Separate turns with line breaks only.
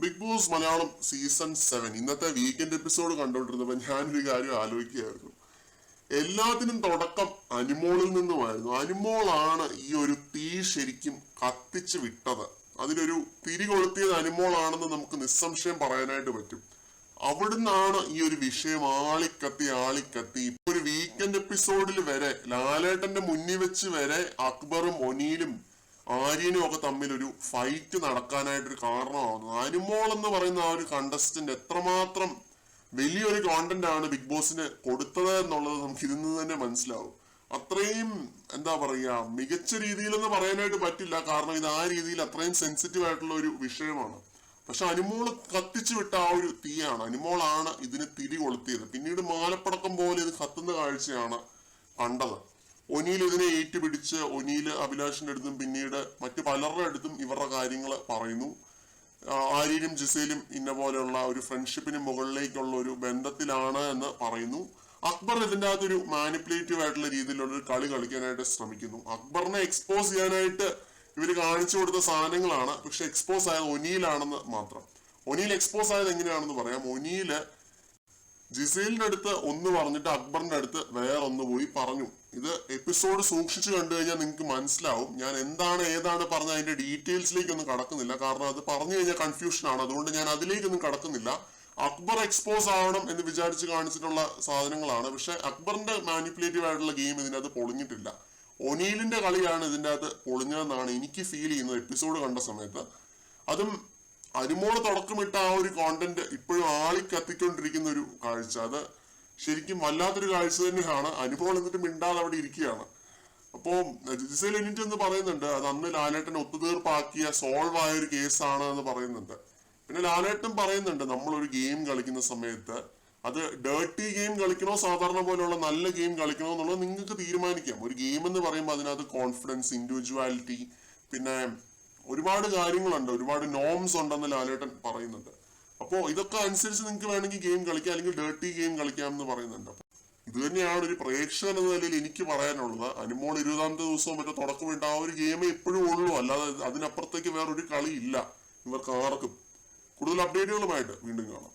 Big boss Malayalam season 7 ഇന്നത്തെ weekend episode കണ്ടോണ്ടിരുന്നപ്പോൾ ഞാനൊരു കാര്യം ആലോചിക്കുകയായിരുന്നു. എല്ലാത്തിനും തുടക്കം അനുമോളിൽ നിന്നുമായിരുന്നു. അനുമോളാണ് ഈ ഒരു തീ ശരിക്കും കത്തിച്ച് വിട്ടത്. അതിനൊരു തിരി കൊളുത്തിയത് അനുമോളാണെന്ന് നമുക്ക് നിസ്സംശയം പറയാനായിട്ട് പറ്റും. അവിടുന്നാണ് ഈ ഒരു വിഷയം ആളിക്കത്തി ഇപ്പൊ ഒരു വീക്കെൻഡ് എപ്പിസോഡിൽ വരെ ലാലേട്ടന്റെ മുന്നിൽ വെച്ച് വരെ അക്ബറും ഒനീലും ആര്യനും ഒക്കെ തമ്മിൽ ഒരു ഫൈറ്റ് നടക്കാനായിട്ടൊരു കാരണമാവുന്നു. അനുമോൾ എന്ന് പറയുന്ന ആ ഒരു കണ്ടസ്റ്റന്റ് എത്രമാത്രം വലിയൊരു കോണ്ടന്റ് ആണ് ബിഗ് ബോസിന് കൊടുത്തത് എന്നുള്ളത് നമുക്ക് ഇതിൽ നിന്ന് തന്നെ മനസ്സിലാവും. അത്രയും എന്താ പറയാ, മികച്ച രീതിയിലെന്ന് പറയാനായിട്ട് പറ്റില്ല, കാരണം ഇത് ആ രീതിയിൽ അത്രയും സെൻസിറ്റീവ് ആയിട്ടുള്ള ഒരു വിഷയമാണ്. പക്ഷെ അനുമോൾ കത്തിച്ചു വിട്ട ആ ഒരു തീയാണ്, അനുമോളാണ് ഇതിന് തിരി കൊളുത്തിയത്. പിന്നീട് മാലപ്പടക്കം പോലെ ഇത് കത്തുന്ന കാഴ്ചയാണ് കണ്ടത്. ഒനീൽ ഇതിനെ ഏറ്റുപിടിച്ച് ഒനീൽ അഭിലാഷിന്റെ അടുത്തും പിന്നീട് മറ്റു പലരുടെ അടുത്തും ഇവരുടെ കാര്യങ്ങൾ പറയുന്നു. ആര്യനും ജിസയിലും ഇന്ന പോലെയുള്ള ഒരു ഫ്രണ്ട്ഷിപ്പിന് മുകളിലേക്കുള്ള ഒരു ബന്ധത്തിലാണ് എന്ന് പറയുന്നു. അക്ബർ ഇതിൻ്റെ അകത്തൊരു മാനിപ്പുലേറ്റീവ് ആയിട്ടുള്ള രീതിയിലുള്ള ഒരു കളി കളിക്കാനായിട്ട് ശ്രമിക്കുന്നു. അക്ബറിനെ എക്സ്പോസ് ചെയ്യാനായിട്ട് ഇവർ കാണിച്ചു കൊടുത്ത സാധനങ്ങളാണ്, പക്ഷെ എക്സ്പോസ് ആയത് ഒനീലാണെന്ന് മാത്രം. ഒനീൽ എക്സ്പോസ് ആയത് എങ്ങനെയാണെന്ന് പറയാം. ഒനീല് ജിസേലിന്റെ അടുത്ത് ഒന്ന് പറഞ്ഞിട്ട് അക്ബറിന്റെ അടുത്ത് വേറൊന്ന് പോയി പറഞ്ഞു. ഇത് എപ്പിസോഡ് സൂക്ഷിച്ചു കണ്ടു കഴിഞ്ഞാൽ നിങ്ങൾക്ക് മനസ്സിലാവും. ഞാൻ എന്താണ് ഏതാണ് പറഞ്ഞ അതിന്റെ ഡീറ്റെയിൽസിലേക്കൊന്നും കടക്കുന്നില്ല, കാരണം അത് പറഞ്ഞു കഴിഞ്ഞാൽ കൺഫ്യൂഷൻ ആണ്. അതുകൊണ്ട് ഞാൻ അതിലേക്കൊന്നും കടക്കുന്നില്ല. അക്ബർ എക്സ്പോസ് ആവണം എന്ന് വിചാരിച്ച് കാണിച്ചിട്ടുള്ള സാധനങ്ങളാണ്, പക്ഷെ അക്ബറിന്റെ മാനിപ്പുലേറ്റീവ് ആയിട്ടുള്ള ഗെയിം ഇതിനകത്ത് പൊളിഞ്ഞിട്ടില്ല. ഒനീലിന്റെ കളിയാണ് ഇതിൻ്റെ അകത്ത് പൊളിഞ്ഞതെന്നാണ് എനിക്ക് ഫീൽ ചെയ്യുന്നത് എപ്പിസോഡ് കണ്ട സമയത്ത്. അതും അനുമോള് തുടക്കമിട്ട ആ ഒരു കോണ്ടന്റ് ഇപ്പോഴും കത്തിക്കൊണ്ടിരിക്കുന്ന ഒരു കാഴ്ച, അത് ശരിക്കും വല്ലാത്തൊരു കാഴ്ച തന്നെയാണ്. അനുമോൾ എന്നിട്ട് മിണ്ടാതെ അവിടെ ഇരിക്കുകയാണ്. അപ്പോ ജിസേൽ എനിക്ക് എന്ന് പറയുന്നുണ്ട് അത് അന്ന് ലാലേട്ടൻ ഒത്തുതീർപ്പാക്കിയ സോൾവ് ആയ ഒരു കേസാണ് എന്ന് പറയുന്നുണ്ട്. പിന്നെ ലാലേട്ടൻ പറയുന്നുണ്ട് നമ്മളൊരു ഗെയിം കളിക്കുന്ന സമയത്ത് അത് ഡേർട്ടി ഗെയിം കളിക്കണോ സാധാരണ പോലെയുള്ള നല്ല ഗെയിം കളിക്കണോ എന്നുള്ളത് നിങ്ങൾക്ക് തീരുമാനിക്കാം. ഒരു ഗെയിം എന്ന് പറയുമ്പോൾ അതിനകത്ത് കോൺഫിഡൻസ്, ഇൻഡിവിജ്വാലിറ്റി, പിന്നെ ഒരുപാട് കാര്യങ്ങളുണ്ട്, ഒരുപാട് നോംസ് ഉണ്ടെന്ന് ലാലേട്ടൻ പറയുന്നുണ്ട്. അപ്പോൾ ഇതൊക്കെ അനുസരിച്ച് നിങ്ങൾക്ക് വേണമെങ്കിൽ ഗെയിം കളിക്കാം, അല്ലെങ്കിൽ ഡേർട്ടി ഗെയിം കളിക്കാം എന്ന് പറയുന്നുണ്ട്. ഇത് തന്നെയാണ് ഒരു പ്രേക്ഷകൻ എന്ന നിലയിൽ എനിക്ക് പറയാനുള്ളത്. അനുമോൾ 20-ാമത്തെ ദിവസവും മറ്റേ തുടക്കമിട്ട് ആ ഒരു ഗെയിമേ ഇപ്പോഴും ഉള്ളൂ, അല്ലാതെ അതിനപ്പുറത്തേക്ക് വേറൊരു കളി ഇല്ല ഇവർക്ക് ആർക്കും. കൂടുതൽ അപ്ഡേറ്റുകളുമായിട്ട് വീണ്ടും കാണാം.